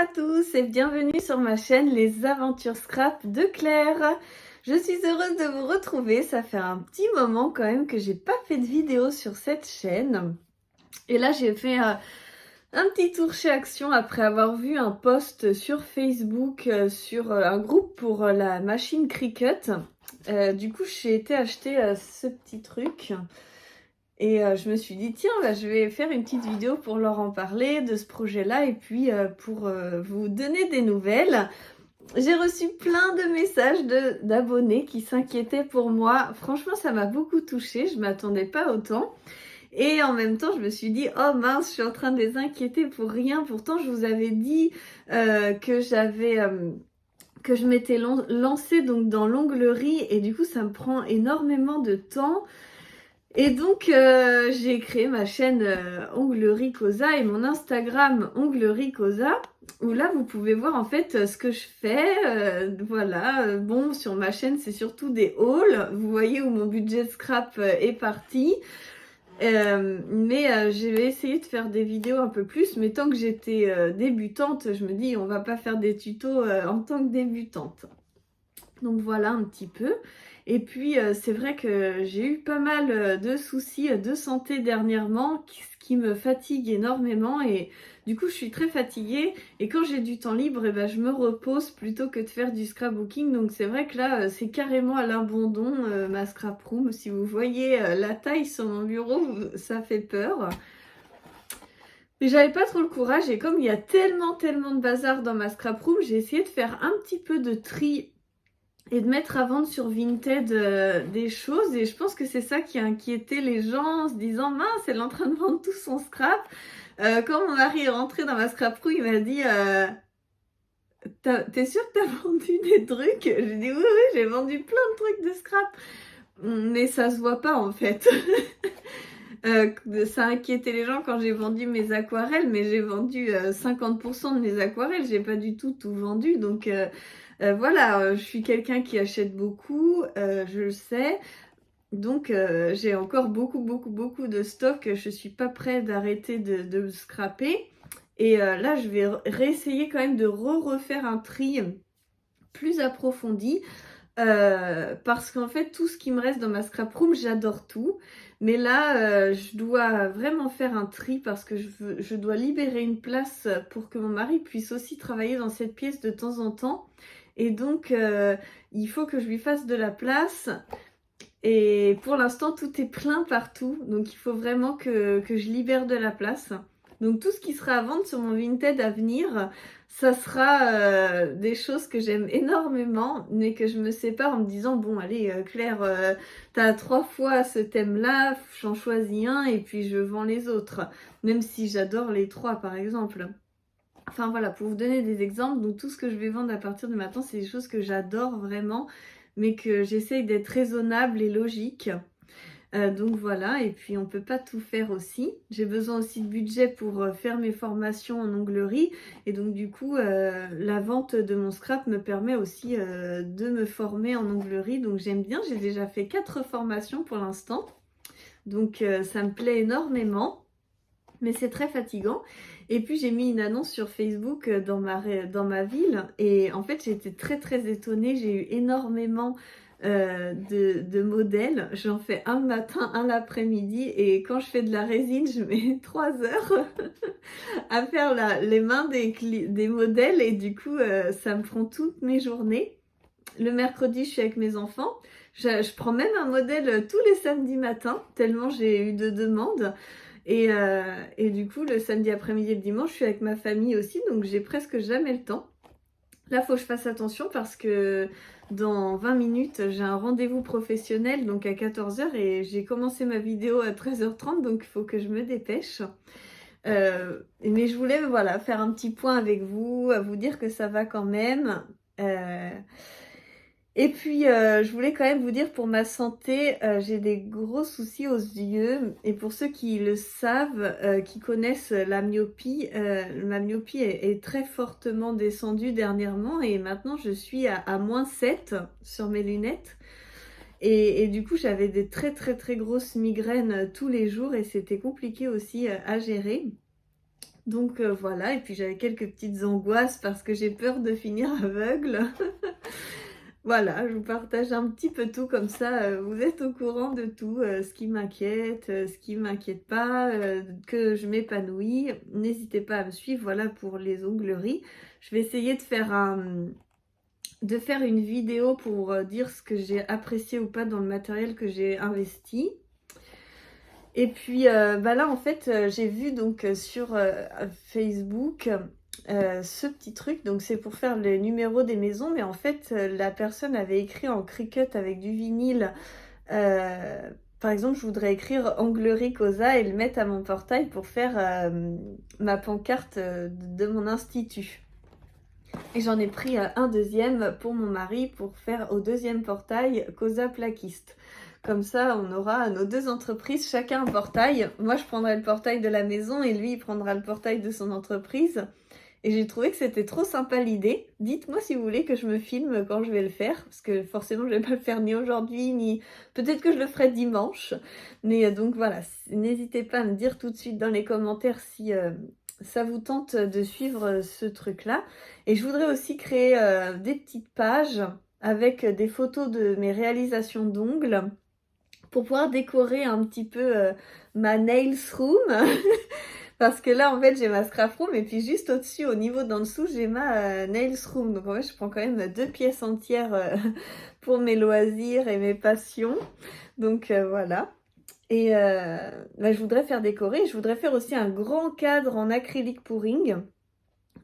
à tous et bienvenue sur ma chaîne Les Aventures Scrap de Claire. Je suis heureuse de vous retrouver, ça fait un petit moment quand même que j'ai pas fait de vidéo sur cette chaîne. Et là j'ai fait un petit tour chez Action après avoir vu un post sur Facebook sur un groupe pour la machine Cricut. Du coup j'ai été acheter ce petit truc. Et je me suis dit, tiens, je vais faire une petite vidéo pour leur en parler de ce projet-là et puis pour vous donner des nouvelles. J'ai reçu plein de messages d'abonnés qui s'inquiétaient pour moi. Franchement, ça m'a beaucoup touchée, je ne m'attendais pas autant. Et en même temps, je me suis dit, oh mince, je suis en train de les inquiéter pour rien. Pourtant, je vous avais dit que je m'étais lancée donc dans l'onglerie et du coup, ça me prend énormément de temps. Et donc, j'ai créé ma chaîne Onglerie Cosa et mon Instagram Onglerie Cosa, où là, vous pouvez voir en fait ce que je fais. Voilà, bon, sur ma chaîne, c'est surtout des hauls. Vous voyez où mon budget scrap est parti. Mais je vais essayer de faire des vidéos un peu plus. Mais tant que j'étais débutante, je me dis, on va pas faire des tutos en tant que débutante. Donc voilà un petit peu. Et puis c'est vrai que j'ai eu pas mal de soucis de santé dernièrement, ce qui me fatigue énormément et du coup je suis très fatiguée et quand j'ai du temps libre je me repose plutôt que de faire du scrapbooking. Donc c'est vrai que là c'est carrément à l'abandon ma scrap room. Si vous voyez la taille sur mon bureau, ça fait peur. Mais j'avais pas trop le courage et comme il y a tellement de bazar dans ma scrap room, j'ai essayé de faire un petit peu de tri et de mettre à vendre sur Vinted des choses. Et je pense que c'est ça qui a inquiété les gens en se disant mince, elle est en train de vendre tout son scrap. Quand mon mari est rentré dans ma scrap room, il m'a dit t'es sûre que t'as vendu des trucs? J'ai dit oui, j'ai vendu plein de trucs de scrap. Mais ça se voit pas en fait. Ça a inquiété les gens quand j'ai vendu mes aquarelles, mais j'ai vendu 50% de mes aquarelles, j'ai pas du tout vendu. Donc voilà, je suis quelqu'un qui achète beaucoup, je le sais. Donc j'ai encore beaucoup de stock. Je suis pas prête d'arrêter de scraper. Et là, je vais réessayer quand même de refaire un tri plus approfondi. Parce qu'en fait, tout ce qui me reste dans ma scrap room, j'adore tout. Mais là, je dois vraiment faire un tri parce que je dois libérer une place pour que mon mari puisse aussi travailler dans cette pièce de temps en temps. Et donc, il faut que je lui fasse de la place. Et pour l'instant, tout est plein partout. Donc, il faut vraiment que je libère de la place. Donc, tout ce qui sera à vendre sur mon Vinted à venir, ça sera des choses que j'aime énormément, mais que je me sépare en me disant, bon, allez, Claire, t'as 3 fois ce thème-là, j'en choisis un et puis je vends les autres. Même si j'adore les 3, par exemple. Enfin, voilà, pour vous donner des exemples, donc tout ce que je vais vendre à partir de maintenant, c'est des choses que j'adore vraiment, mais que j'essaye d'être raisonnable et logique. Donc voilà, et puis on peut pas tout faire aussi. J'ai besoin aussi de budget pour faire mes formations en onglerie. Et donc du coup, la vente de mon scrap me permet aussi de me former en onglerie. Donc j'aime bien, j'ai déjà fait 4 formations pour l'instant. Donc ça me plaît énormément. Mais c'est très fatigant. Et puis j'ai mis une annonce sur Facebook dans ma ville. Et en fait, j'ai été très étonnée. J'ai eu énormément de modèles. J'en fais un le matin, un l'après-midi. Et quand je fais de la résine, je mets 3 heures à faire les mains des modèles. Et du coup, ça me prend toutes mes journées. Le mercredi, je suis avec mes enfants. Je prends même un modèle tous les samedis matins, tellement j'ai eu de demandes. Et du coup, le samedi après-midi et le dimanche, je suis avec ma famille aussi, donc j'ai presque jamais le temps. Là, il faut que je fasse attention parce que dans 20 minutes, j'ai un rendez-vous professionnel, donc à 14h, et j'ai commencé ma vidéo à 13h30, donc il faut que je me dépêche. Mais je voulais voilà, faire un petit point avec vous, vous dire que ça va quand même. Et puis, je voulais quand même vous dire pour ma santé, j'ai des gros soucis aux yeux. Et pour ceux qui le savent, qui connaissent la myopie, ma myopie est très fortement descendue dernièrement. Et maintenant, je suis à -7 sur mes lunettes. Et du coup, j'avais des très grosses migraines tous les jours. Et c'était compliqué aussi à gérer. Donc voilà, et puis j'avais quelques petites angoisses parce que j'ai peur de finir aveugle. Voilà, je vous partage un petit peu tout comme ça, vous êtes au courant de tout, ce qui m'inquiète, ce qui m'inquiète pas, que je m'épanouis. N'hésitez pas à me suivre, voilà pour les ongleries. Je vais essayer de faire une vidéo pour dire ce que j'ai apprécié ou pas dans le matériel que j'ai investi. Et puis là en fait j'ai vu donc sur Facebook ce petit truc, donc c'est pour faire les numéros des maisons, mais en fait la personne avait écrit en Cricut avec du vinyle. Par exemple, je voudrais écrire Anglerie Cosa et le mettre à mon portail pour faire ma pancarte de mon institut. Et j'en ai pris un deuxième pour mon mari pour faire au deuxième portail Cosa Plaquiste. Comme ça, on aura nos deux entreprises, chacun un portail. Moi, je prendrai le portail de la maison et lui, il prendra le portail de son entreprise. Et j'ai trouvé que c'était trop sympa l'idée. Dites-moi si vous voulez que je me filme quand je vais le faire, parce que forcément je vais pas le faire ni aujourd'hui, ni peut-être que je le ferai dimanche. Mais donc voilà, n'hésitez pas à me dire tout de suite dans les commentaires si ça vous tente de suivre ce truc-là. Et je voudrais aussi créer des petites pages avec des photos de mes réalisations d'ongles pour pouvoir décorer un petit peu ma nails room. Parce que là, en fait, j'ai ma scrap room et puis juste au-dessus, au niveau d'en dessous, j'ai ma nails room. Donc en fait, je prends quand même 2 pièces entières pour mes loisirs et mes passions. Donc voilà. Et je voudrais faire décorer. Je voudrais faire aussi un grand cadre en acrylique pouring.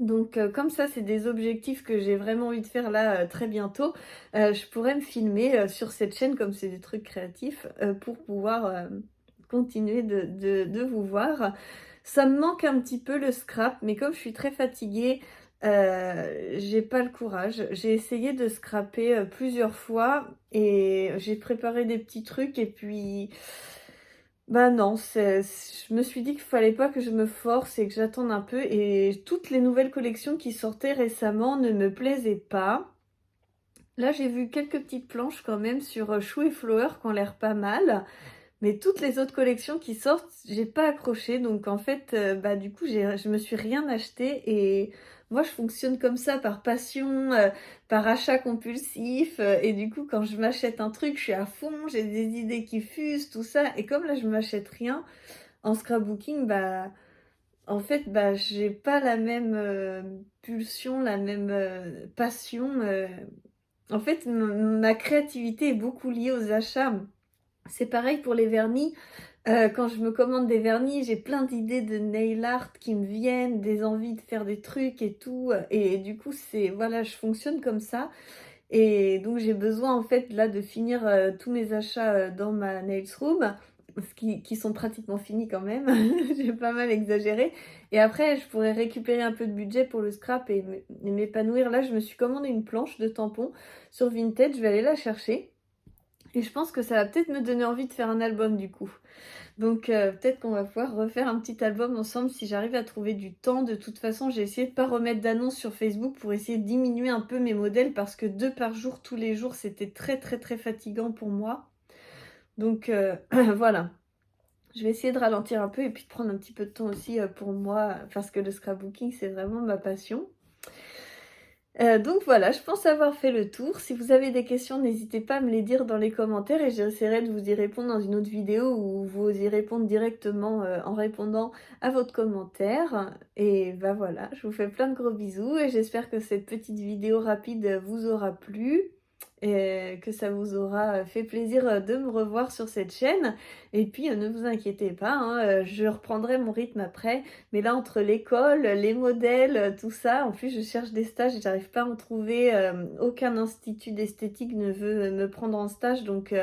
Donc comme ça, c'est des objectifs que j'ai vraiment envie de faire là très bientôt. Je pourrais me filmer sur cette chaîne, comme c'est des trucs créatifs, pour pouvoir continuer de vous voir. Ça me manque un petit peu le scrap, mais comme je suis très fatiguée, j'ai pas le courage. J'ai essayé de scraper plusieurs fois et j'ai préparé des petits trucs et puis bah non, je me suis dit qu'il fallait pas que je me force et que j'attende un peu, et toutes les nouvelles collections qui sortaient récemment ne me plaisaient pas. Là, j'ai vu quelques petites planches quand même sur Chou et Flower qui ont l'air pas mal. Mais toutes les autres collections qui sortent, j'ai pas accroché. Donc en fait, du coup, je me suis rien acheté. Et moi, je fonctionne comme ça, par passion, par achat compulsif. Et du coup, quand je m'achète un truc, je suis à fond, j'ai des idées qui fusent, tout ça. Et comme là, je m'achète rien en scrapbooking, en fait, j'ai pas la même pulsion, la même passion. En fait, ma créativité est beaucoup liée aux achats. C'est pareil pour les vernis. Quand je me commande des vernis, j'ai plein d'idées de nail art qui me viennent, des envies de faire des trucs et tout. Et du coup, voilà, je fonctionne comme ça. Et donc, j'ai besoin en fait là de finir tous mes achats dans ma nails room, qui sont pratiquement finis quand même. J'ai pas mal exagéré. Et après, je pourrais récupérer un peu de budget pour le scrap et m'épanouir. Là, je me suis commandé une planche de tampons sur Vinted. Je vais aller la chercher. Et je pense que ça va peut-être me donner envie de faire un album du coup. Donc peut-être qu'on va pouvoir refaire un petit album ensemble si j'arrive à trouver du temps. De toute façon, j'ai essayé de ne pas remettre d'annonces sur Facebook pour essayer de diminuer un peu mes modèles, parce que 2 par jour tous les jours, c'était très très très fatigant pour moi. Donc voilà. Je vais essayer de ralentir un peu et puis de prendre un petit peu de temps aussi pour moi, parce que le scrapbooking, c'est vraiment ma passion. Donc voilà, je pense avoir fait le tour. Si vous avez des questions, n'hésitez pas à me les dire dans les commentaires et j'essaierai de vous y répondre dans une autre vidéo où vous y répondre directement en répondant à votre commentaire. Et voilà, je vous fais plein de gros bisous et j'espère que cette petite vidéo rapide vous aura plu. Et que ça vous aura fait plaisir de me revoir sur cette chaîne. Et puis ne vous inquiétez pas, hein, je reprendrai mon rythme après. Mais là, entre l'école, les modèles, tout ça, en plus je cherche des stages et j'arrive pas à en trouver. Aucun institut d'esthétique ne veut me prendre en stage. Donc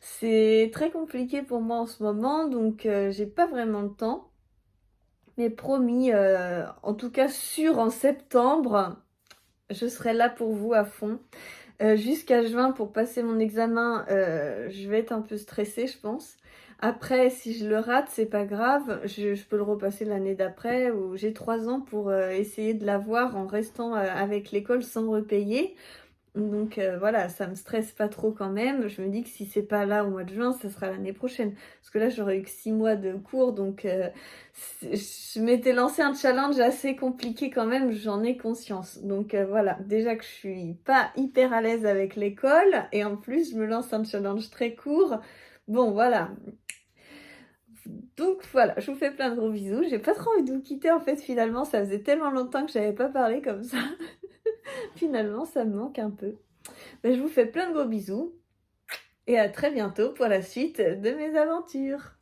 c'est très compliqué pour moi en ce moment. Donc j'ai pas vraiment le temps. Mais promis, en tout cas sûr, en septembre, je serai là pour vous à fond. Jusqu'à juin pour passer mon examen, je vais être un peu stressée, je pense. Après, si je le rate, c'est pas grave, je peux le repasser l'année d'après, ou j'ai 3 ans pour essayer de l'avoir en restant avec l'école sans repayer. Donc voilà, ça me stresse pas trop quand même. Je me dis que si c'est pas là au mois de juin, ça sera l'année prochaine. Parce que là, j'aurais eu que 6 mois de cours, donc je m'étais lancé un challenge assez compliqué quand même, j'en ai conscience. Donc voilà, déjà que je suis pas hyper à l'aise avec l'école, et en plus, je me lance un challenge très court. Bon, voilà. Donc voilà, je vous fais plein de gros bisous. J'ai pas trop envie de vous quitter en fait, finalement, ça faisait tellement longtemps que j'avais pas parlé comme ça. Finalement, ça me manque un peu. Ben, je vous fais plein de gros bisous et à très bientôt pour la suite de mes aventures.